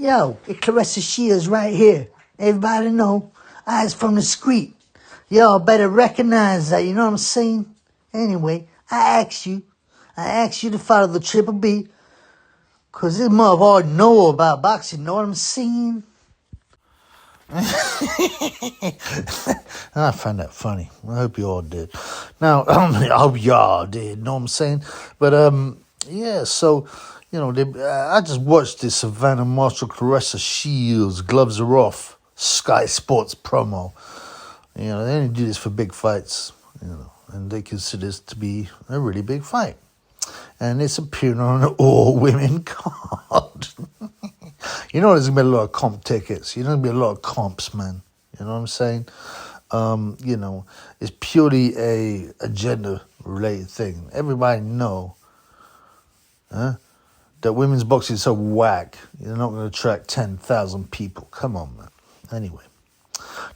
Yo, it's Claressa Shields right here. Everybody know, eyes from the street. Y'all better recognize that, you know what I'm saying? Anyway, I asked you to follow the Triple B, cause this mother already know about boxing, know what I'm saying? I find that funny. I hope you all did. Now, I hope y'all did, know what I'm saying? But, yeah, so, you know, I just watched this Savannah Marshall, Claressa Shields, Gloves Are Off, Sky Sports promo. You know, they only do this for big fights, you know, and they consider this to be a really big fight. And it's appearing on an all-women card. You know there's going to be a lot of comp tickets. You know there's going to be a lot of comps, man. You know what I'm saying? You know, it's purely a agenda-related thing. Everybody know that women's boxing is so whack. You're not going to attract 10,000 people. Come on, man. Anyway.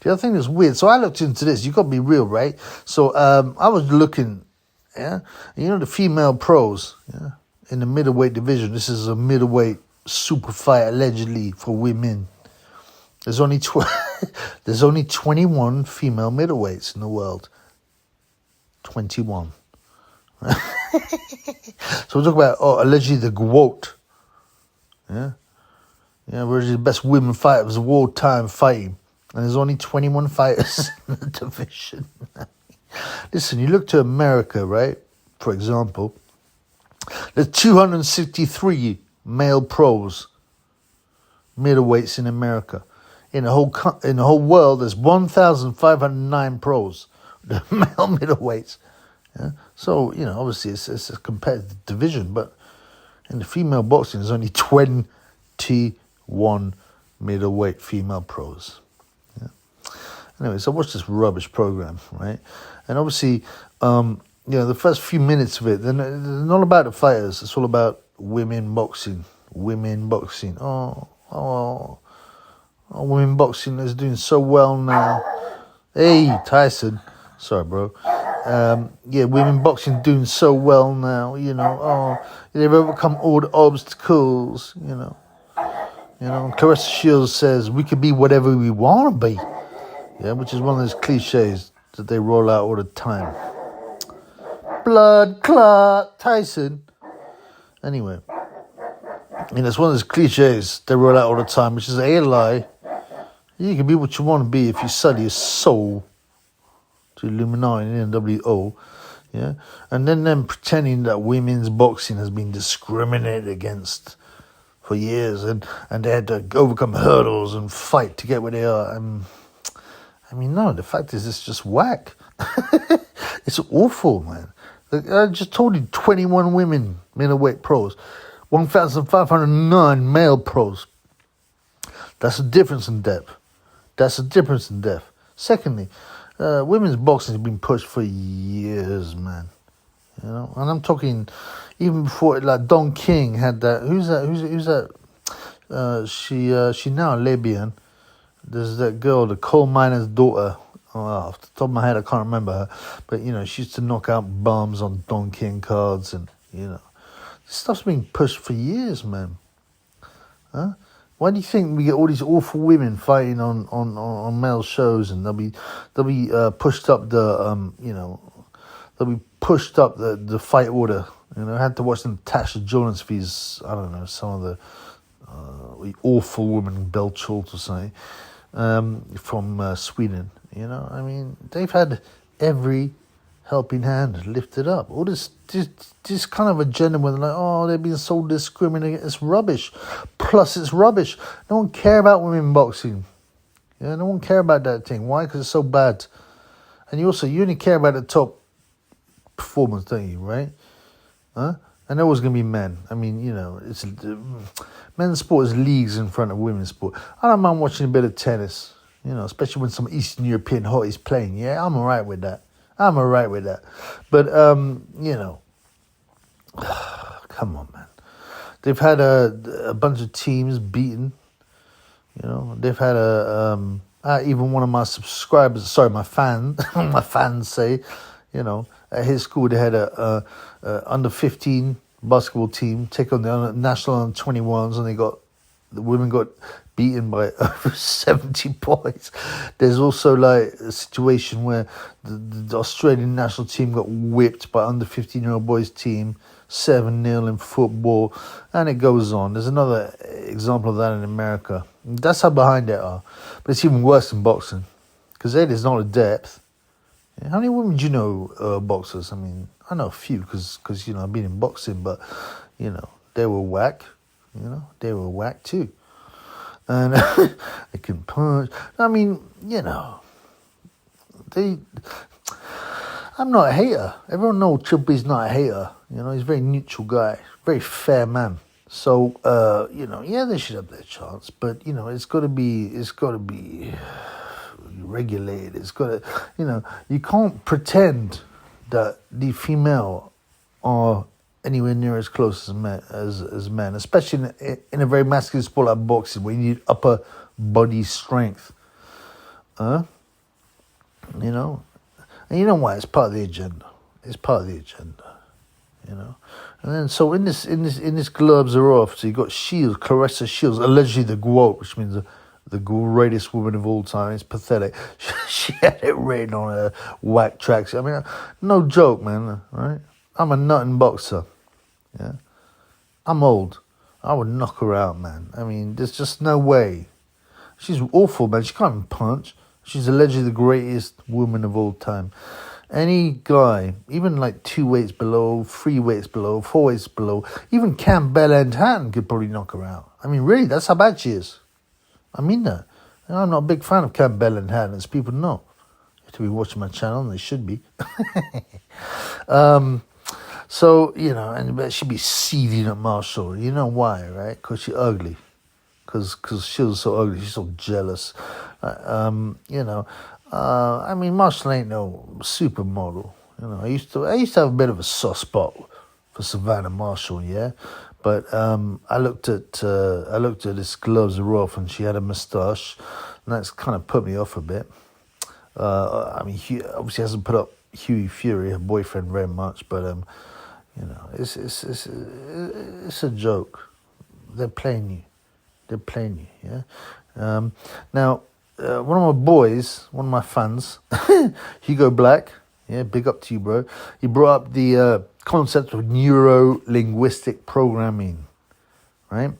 The other thing that's weird, so I looked into this. You got to be real, right? So I was looking, yeah? You know the female pros, yeah? In the middleweight division. This is a middleweight super fight, allegedly, for women. There's only 21 female middleweights in the world. 21. So we're talking about, allegedly the GWOT. Yeah? Yeah, we're the best women fighters of all time fighting. And there's only 21 fighters in the division. Listen, you look to America, right? For example, there's 263 male pros, middleweights in America. In the whole world, there's 1,509 pros, the male middleweights. Yeah? So, you know, obviously it's a competitive division, but in the female boxing, there's only 21 middleweight female pros. Yeah? Anyway, so I watched this rubbish program, right? And obviously, you know, the first few minutes of it, they're not about the fighters. It's all about women boxing. Women boxing. Women boxing is doing so well now. Hey, Tyson. Sorry, bro. Yeah, women boxing doing so well now, you know. They've overcome all the obstacles, you know. You know, Claressa Shields says we can be whatever we want to be. Yeah, which is one of those cliches that they roll out all the time. Blood clot, Tyson. Anyway, you know, it's one of those cliches they roll out all the time, which is a lie. You can be what you want to be if you sell your soul to Illuminati and NWO, yeah? And then them pretending that women's boxing has been discriminated against for years and they had to overcome hurdles and fight to get where they are. I mean, no, the fact is it's just whack. It's awful, man. I just told you 21 women middleweight pros, 1,509 male pros. That's a difference in depth. Secondly, women's boxing has been pushed for years, man. You know, and I'm talking even before, like Don King had that. Who's that? She now lesbian. There's that girl, the coal miner's daughter. Off the top of my head, I can't remember her. But, you know, she used to knock out bombs on Don King cards. And, you know, this stuff's been pushed for years, man. Huh? Why do you think we get all these awful women fighting on male shows, and they'll be pushed up the they'll be pushed up the fight order. You know, I had to watch Natasha Jonas-V's, I don't know, some of the awful woman, Belchult or something, from Sweden. You know, I mean, they've had every helping hand lifted up. All this kind of agenda where they're like, they're being so discriminated. It's rubbish. Plus, it's rubbish. No one care about women boxing. Yeah, no one care about that thing. Why? Because it's so bad. And you only care about the top performance, don't you? Right? Huh? And they're always going to be men. I mean, you know, it's men's sport is leagues in front of women's sport. I don't mind watching a bit of tennis. You know, especially when some Eastern European hotties playing. Yeah, I'm all right with that. But, you know, come on, man. They've had a bunch of teams beaten. You know, they've had even one of my subscribers, my fans say, you know, at his school they had a under 15 basketball team take on the national under 21s, and they got the women got beaten by over 70 points. There's also like a situation where the Australian national team got whipped by under 15-year-old boys team 7-0 in football, and it goes on. There's another example of that in America. That's how behind they are. But it's even worse in boxing, because there's not a depth. How many women do you know, boxers? I mean, I know a few because I've been in boxing, but they were whack. They were whack too, and they can punch. I mean, I'm not a hater. Everyone knows Triple B's not a hater. He's a very neutral guy, very fair man. So, they should have their chance, but it's got to be regulated. It's got to, you can't pretend that the female are anywhere near as close as men, especially in a very masculine sport like boxing, where you need upper body strength. And you know why? It's part of the agenda. And then so in this gloves are off. So you got Shields, Claressa Shields, allegedly the GWOT, which means the greatest woman of all time. It's pathetic. She had it written on her whack tracks. I mean, no joke, man. Right? I'm a nutting boxer. Yeah, I'm old. I would knock her out, man. I mean, there's just no way. She's awful, man. She can't even punch. She's allegedly the greatest woman of all time. Any guy, even like 2 weights below, 3 weights below, 4 weights below, even Campbell and Hatton could probably knock her out. I mean, really, that's how bad she is. I mean that. And I'm not a big fan of Campbell and Hatton, as people know. You have to be watching my channel, and they should be. So, and she'd be seething at Marshall. You know why, right? Because she's ugly. Because she was so ugly. She's so jealous. I mean, Marshall ain't no supermodel. I used to have a bit of a soft spot for Savannah Marshall, yeah. But I looked at this gloves are off, and she had a moustache, and that's kind of put me off a bit. I mean, obviously hasn't put up Huey Fury, her boyfriend, very much, but it's a joke. They're playing you, yeah. Now, one of my boys, one of my fans, Hugo Black, yeah, big up to you, bro. He brought up the concept of neuro-linguistic programming, right?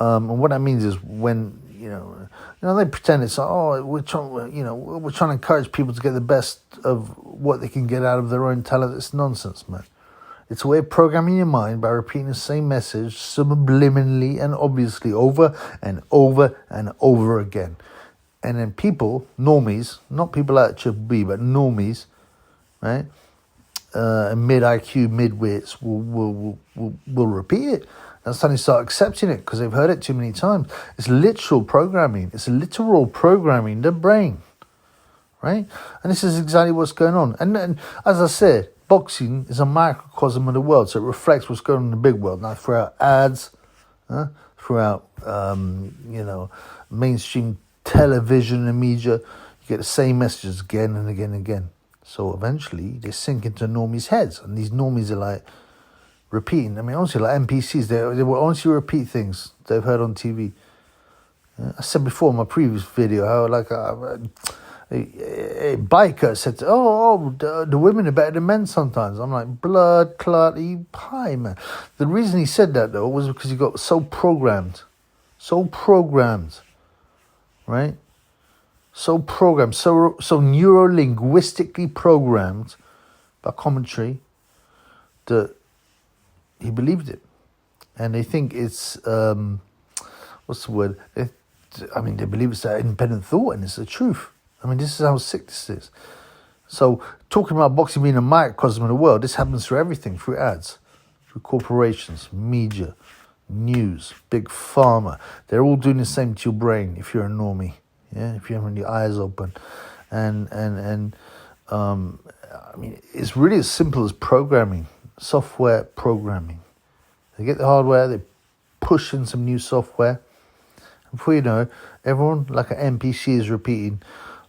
And what that means is when they pretend it's we're trying to encourage people to get the best of what they can get out of their own talent. It's nonsense, man. It's a way of programming your mind by repeating the same message subliminally and obviously over and over and over again. And then people, normies, not people like Triple B, but normies, right? Mid-IQ, mid-wits will repeat it. And suddenly start accepting it because they've heard it too many times. It's literal programming. It's literal programming the brain, right? And this is exactly what's going on. And as I said, boxing is a microcosm of the world, so it reflects what's going on in the big world. Now, throughout ads, throughout mainstream television and media, you get the same messages again and again and again. So eventually, they sink into normies' heads, and these normies are like repeating. I mean, honestly, like NPCs, they will honestly repeat things they've heard on TV. I said before in my previous video how like a biker said, the women are better than men sometimes. I'm like, blood clot, you pie, man. The reason he said that, though, was because he got so programmed, right? So programmed, so neuro-linguistically programmed by commentary that he believed it. And they think it's, what's the word? They believe it's that independent thought, and it's the truth. I mean, this is how sick this is. So, talking about boxing being a microcosm of the world, this happens through everything, through ads, through corporations, media, news, big pharma. They're all doing the same to your brain if you're a normie, yeah, if you're having your eyes open. And it's really as simple as programming, software programming. They get the hardware, they push in some new software. Before you know, everyone, like an NPC, is repeating,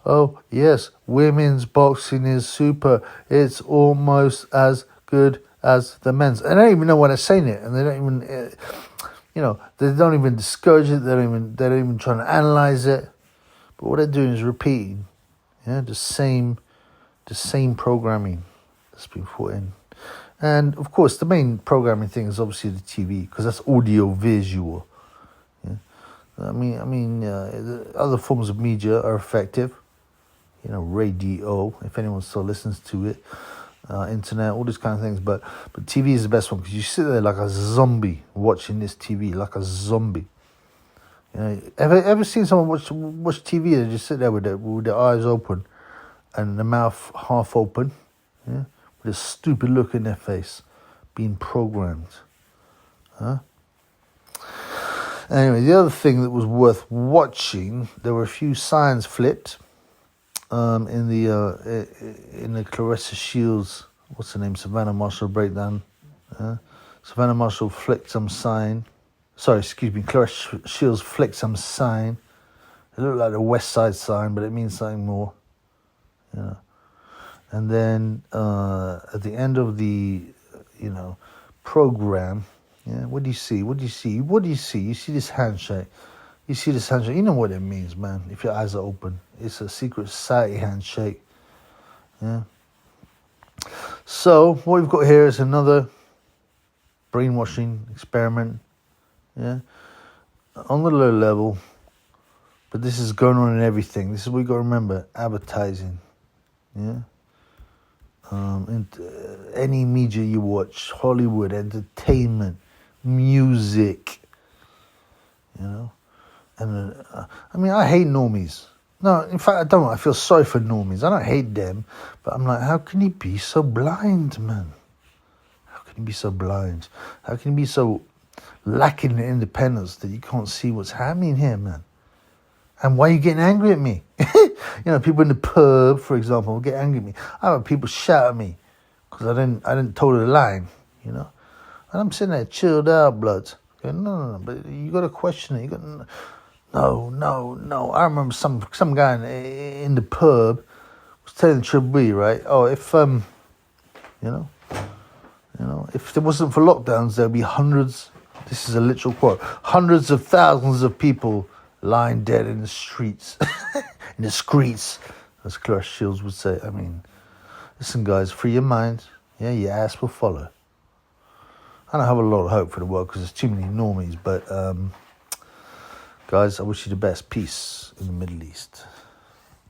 oh, yes, women's boxing is super. It's almost as good as the men's. And they don't even know why they're saying it. And they don't even... you know, they don't even discourage it. They don't even try to analyze it. But what they're doing is repeating, the same programming that's been put in. And of course, the main programming thing is obviously the TV, because that's audio visual. Yeah? The other forms of media are effective. Radio, if anyone still listens to it, internet, all these kind of things. But TV is the best one, because you sit there like a zombie watching this TV, like a zombie. Ever seen someone watch TV? They just sit there with their eyes open and the mouth half open, with a stupid look in their face, being programmed. Anyway, the other thing that was worth watching, there were a few signs flipped in the Claressa Shields, what's her name, Savannah Marshall breakdown. Savannah Marshall flicked some sign. Claressa Shields flicked some sign. It looked like the West Side sign, but it means something more. And then at the end of the, program, what do you see? You see this handshake. You know what it means, man, if your eyes are open. It's a secret society handshake. Yeah. So what we've got here is another brainwashing experiment. Yeah. On the low level. But this is going on in everything. This is what you got to remember. Advertising. Yeah. Any media you watch, Hollywood, entertainment, music, And I hate normies. No, in fact, I don't. I feel sorry for normies. I don't hate them, but I'm like, how can you be so blind, man? How can you be so blind? How can you be so lacking in independence that you can't see what's happening here, man? And why are you getting angry at me? People in the pub, for example, will get angry at me. I have people shout at me because I didn't toe the line, And I'm sitting there chilled out, blood. Going, no, but you got to question it. You got no. I remember some guy in the pub was telling Tribui, right? Oh, if if there wasn't for lockdowns, there'd be hundreds. This is a literal quote: hundreds of thousands of people lying dead in the streets, in the streets, as Claressa Shields would say. I mean, listen, guys, free your mind. Yeah, your ass will follow. I don't have a lot of hope for the world because there's too many normies, but guys, I wish you the best. Peace in the Middle East.